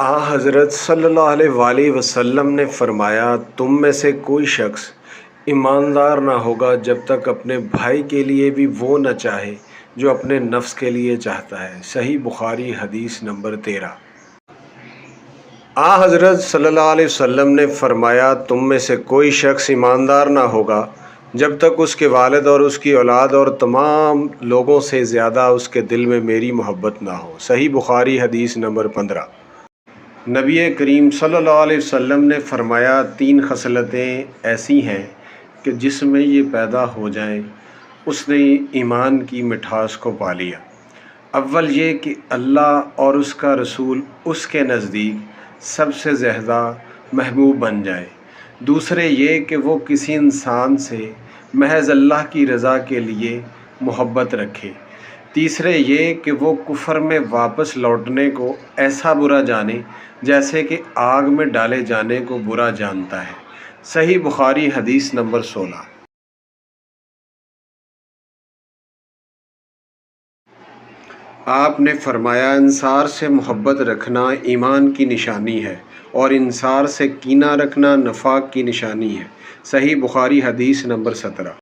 حضرت صلی اللہ علیہ وآلہ وسلم نے فرمایا، تم میں سے کوئی شخص ایماندار نہ ہوگا جب تک اپنے بھائی کے لیے بھی وہ نہ چاہے جو اپنے نفس کے لیے چاہتا ہے۔ صحیح بخاری حدیث نمبر 13۔ حضرت صلی اللہ علیہ وسلم نے فرمایا، تم میں سے کوئی شخص ایماندار نہ ہوگا جب تک اس کے والد اور اس کی اولاد اور تمام لوگوں سے زیادہ اس کے دل میں میری محبت نہ ہو۔ صحیح بخاری حدیث نمبر 15۔ نبی کریم صلی اللہ علیہ وسلم نے فرمایا، 3 خصلتیں ایسی ہیں کہ جس میں یہ پیدا ہو جائیں اس نے ایمان کی مٹھاس کو پا لیا۔ اول یہ کہ اللہ اور اس کا رسول اس کے نزدیک سب سے زیادہ محبوب بن جائے۔ دوسرے یہ کہ وہ کسی انسان سے محض اللہ کی رضا کے لیے محبت رکھے۔ تیسرے یہ کہ وہ کفر میں واپس لوٹنے کو ایسا برا جانے جیسے کہ آگ میں ڈالے جانے کو برا جانتا ہے۔ صحیح بخاری حدیث نمبر 16۔ آپ نے فرمایا، انصار سے محبت رکھنا ایمان کی نشانی ہے اور انصار سے کینہ رکھنا نفاق کی نشانی ہے۔ صحیح بخاری حدیث نمبر 17۔